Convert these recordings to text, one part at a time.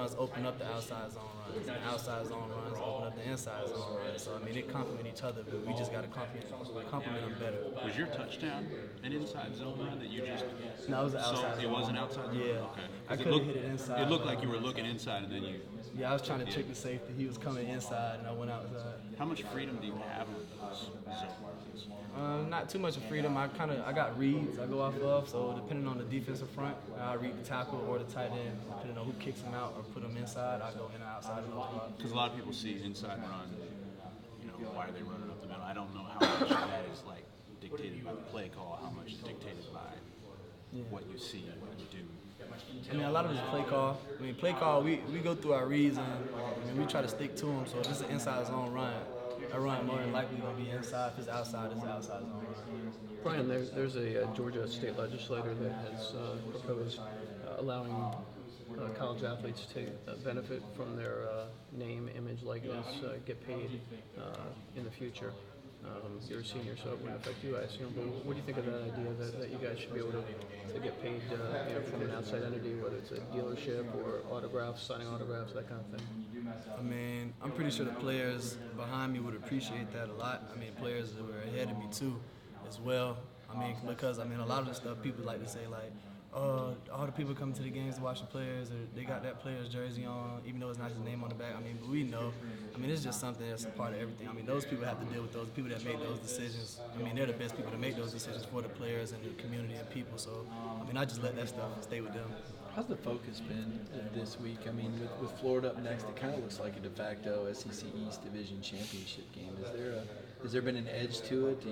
runs open up the outside zone runs. The outside zone runs open up the inside zone runs. So, I mean, they complement each other, but we just got to complement them better. Was your touchdown an inside zone run that you just... No, it was an outside zone. It was an outside zone? Yeah. Okay. I could have hit it inside. It looked like you were looking inside and then you... Yeah, I was trying to trick the safety. He was coming inside and I went outside. How much freedom do you have with those zone runs? Not too much of freedom. I got reads I go off of, so depending on the defensive front, I read the tackle or the tight end. Depending on who kicks him out or put him inside, I go in or outside of those spots. Because a lot of people see inside run, why are they running up the middle? I don't know how much of that is like dictated by the play call, how much is dictated by what you see, what you do. I mean, a lot of it is play call. I mean, play call, we go through our reads and we try to stick to them. So if it's an inside zone run, a run more than likely going to be inside. If it's outside, it's an outside zone run. Brian, there's a Georgia state legislator that has proposed allowing college athletes to benefit from their name, image, likeness, get paid in the future. You're a senior, so it wouldn't affect you, I assume. But what do you think of that idea that you guys should be able to get paid from an outside entity, whether it's a dealership or autographs, signing autographs, that kind of thing? I mean, I'm pretty sure the players behind me would appreciate that a lot. I mean, players that were ahead of me too, as well. I mean, because a lot of the stuff people like to say like, all the people come to the games to watch the players, or they got that player's jersey on, even though it's not his name on the back. I mean, but we know. I mean, it's just something that's a part of everything. I mean, those people have to deal with those people that make those decisions. I mean, they're the best people to make those decisions for the players and the community and people. So, I mean, I just let that stuff stay with them. How's the focus been this week? I mean, with Florida up next, it kind of looks like a de facto SEC East Division championship game. Has there been an edge to it? Do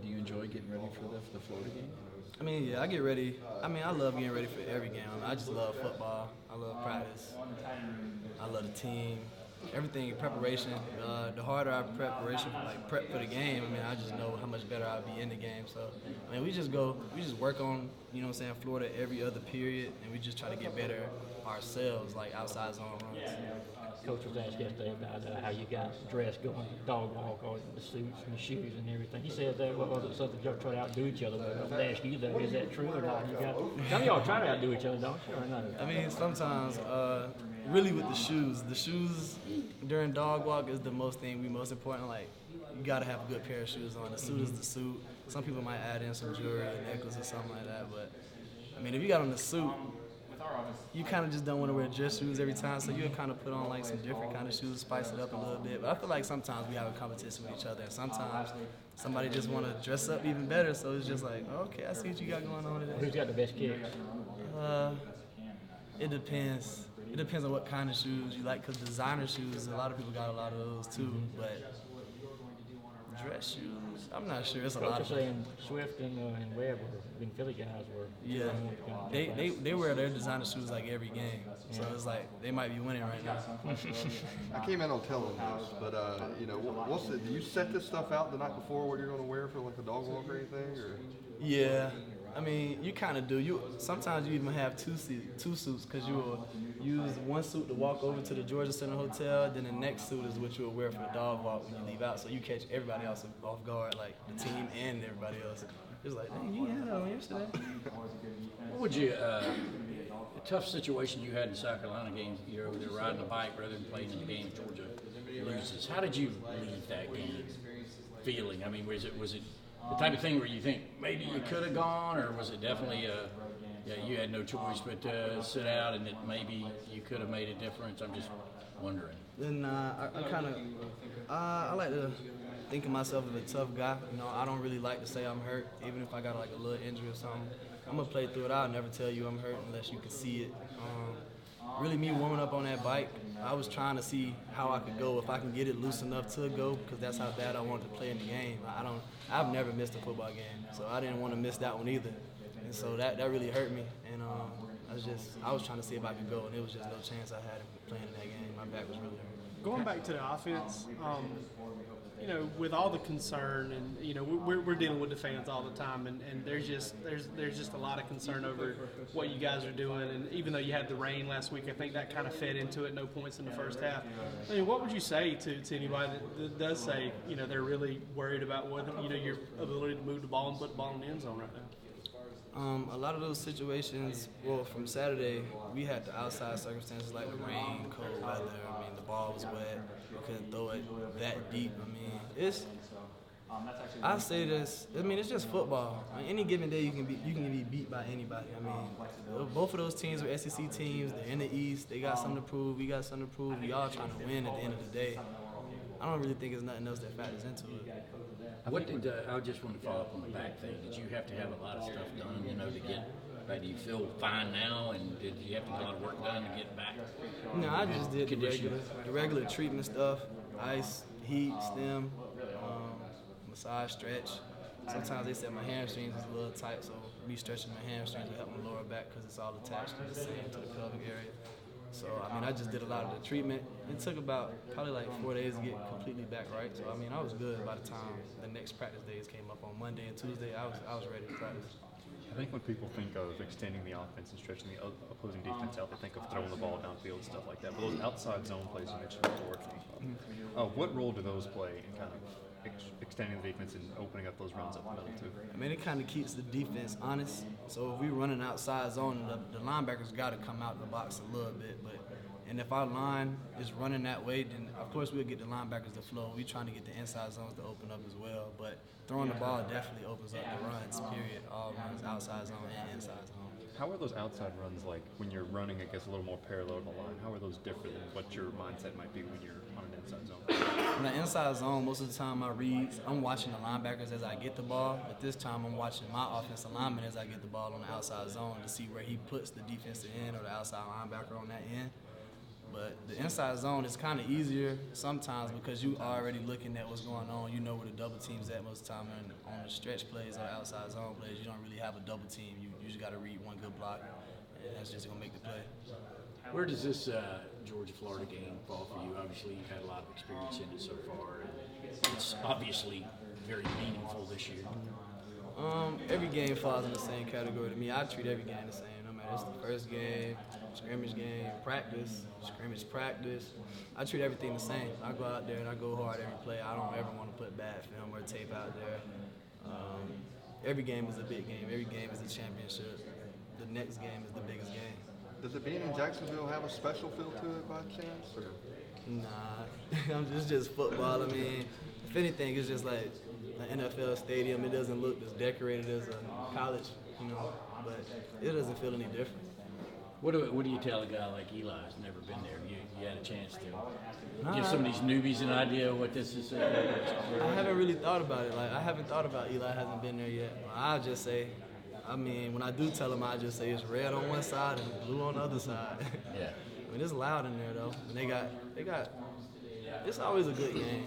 you enjoy getting ready for the Florida game? I mean, yeah, I get ready. I mean, I love getting ready for every game. I just love football. I love practice. I love the team. Everything, preparation. The harder I prep for the game, I mean, I just know how much better I'll be in the game. So, I mean, we just work on, Florida every other period, and we just try to get better ourselves, like outside zone runs. Coach was asked yesterday about how you guys dressed going dog walk, or the suits and the shoes and everything. He said that was it something y'all try to outdo each other with? I'm ask you though, is that true or not? Some of y'all try to outdo each other, don't you? Or not? I mean, sometimes, really with the shoes during dog walk is the most important. Like, you gotta have a good pair of shoes on. The suit is the suit. Some people might add in some jewelry, a necklace or something like that, but I mean, if you got on the suit, you kind of just don't want to wear dress shoes every time, so you'll kind of put on like some different kind of shoes, spice it up a little bit. But I feel like sometimes we have a competition with each other, and sometimes somebody just want to dress up even better. So it's just like, okay, I see what you got going on today. Who's got the best kicks? It depends. It depends on what kind of shoes you like, because designer shoes, a lot of people got a lot of those too. But dress shoes, I'm not sure. It's a lot of them. Saying Swift and Webb and Philly guys were. Yeah, they wear their designer shoes like every game, so it's like they might be winning right now. I came in on telling this, but do you set this stuff out the night before what you're going to wear for like the dog walk or anything, or? Yeah, I mean, you kind of do. Sometimes you even have two suits, because you will use one suit to walk over to the Georgia Center Hotel, then the next suit is what you'll wear for the dog walk when you leave out, so you catch everybody else off guard, like the team and everybody else. It's like, dang, you had that on yesterday. What would you, a tough situation you had in South Carolina games, you're over there riding a bike rather than playing in the game Georgia loses. How did you leave that game feeling? I mean, was it the type of thing where you think maybe you could have gone, or was it definitely you had no choice but to sit out and that maybe you could have made a difference? I'm just wondering. Then I like to think of myself as a tough guy. I don't really like to say I'm hurt, even if I got like a little injury or something. I'm gonna play through it. I'll never tell you I'm hurt unless you can see it. Really, me warming up on that bike, I was trying to see how I could go, if I can get it loose enough to go, because that's how bad I wanted to play in the game. I've never missed a football game, so I didn't want to miss that one either. And so that really hurt me, and I was trying to see if I could go, and it was just no chance I had of playing in that game. My back was really hurt. Going back to the offense, with all the concern, and we're dealing with the fans all the time, and there's just a lot of concern over what you guys are doing. And even though you had the rain last week, I think that kind of fed into it. No points in the first half. I mean, what would you say to anybody that does say they're really worried about your ability to move the ball and put the ball in the end zone right now? A lot of those situations, well, from Saturday, we had the outside circumstances like the rain, cold weather. I mean, the ball was wet. We couldn't throw it that deep. I mean, I say this. I mean, it's just football. On any given day, you can be beat by anybody. I mean, both of those teams are SEC teams. They're in the East. They got something to prove. We got something to prove. We all trying to win at the end of the day. I don't really think there's nothing else that factors into it. What did I just want to follow up on the back thing? Did you have to have a lot of stuff done, to get? Like, do you feel fine now? And did you have to get a lot of work done to get back? No, I just did the regular treatment stuff: ice, heat, stem, massage, stretch. Sometimes they said my hamstrings is a little tight, so me stretching my hamstrings will help my lower back because it's all attached to the same to the pelvic area. So, I mean, I just did a lot of the treatment. It took probably like 4 days to get completely back right. So, I mean, I was good by the time the next practice days came up on Monday and Tuesday. I was ready to practice. I think when people think of extending the offense and stretching the opposing defense out, they think of throwing the ball downfield and stuff like that. But those outside zone plays you mentioned before, what role do those play in kind of extending the defense and opening up those runs up the middle too? I mean, it kind of keeps the defense honest. So if we run an outside zone, the linebackers got to come out of the box a little bit. And if our line is running that way, then of course we'll get the linebackers to flow. We're trying to get the inside zones to open up as well. But throwing the ball definitely opens up the runs, period. All runs, outside zone and inside zone. How are those outside runs like when you're running, I guess, a little more parallel to the line? How are those different than what your mindset might be when you're on an inside zone? In the inside zone, most of the time I'm watching the linebackers as I get the ball. But this time I'm watching my offensive lineman as I get the ball on the outside zone to see where he puts the defensive end or the outside linebacker on that end. But the inside zone is kind of easier sometimes because you already looking at what's going on. You know where the double team's at most of the time. And on the stretch plays or outside zone plays, you don't really have a double team. You just got to read one good block, and that's just going to make the play. Where does this Georgia-Florida game fall for you? Obviously, you've had a lot of experience in it so far. It's obviously very meaningful this year. Every game falls in the same category to me. I treat every game the same. No matter it's the first game, scrimmage game, practice, scrimmage practice. I treat everything the same. I go out there and I go hard every play. I don't ever want to put bad film or tape out there. Every game is a big game. Every game is a championship. The next game is the biggest game. Does it being in Jacksonville have a special feel to it by chance? Or? Nah, it's just football. I mean, if anything, it's just like an NFL stadium. It doesn't look as decorated as a college, but it doesn't feel any different. What do you tell a guy like Eli who's never been there? You had a chance to give some of these newbies an idea of what this is? I haven't really thought about it. Like, I haven't thought about Eli hasn't been there yet. I'll just say, when I do tell him, I just say it's red on one side and blue on the other side. Yeah. I mean, it's loud in there though. And they got. It's always a good game,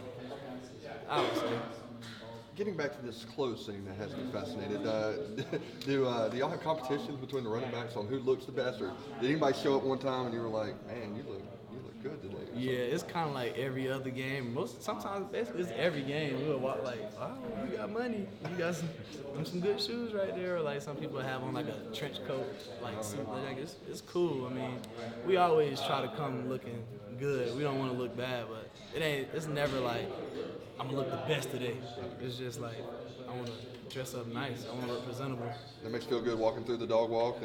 I would say. Getting back to this close thing that has me fascinated, do y'all have competitions between the running backs on who looks the best, or did anybody show up one time and you were like, man, you look good today? Yeah, it's kind of like every other game. Sometimes basically it's every game. We'll walk like, oh, you got money, you got some good shoes right there. Or like some people have on like a trench coat, like suit. Like it's cool. I mean, we always try to come looking good. We don't want to look bad, but it's never like I'm gonna look the best today. It's just like I want to dress up nice. I want to look presentable. That makes you feel good walking through the dog walk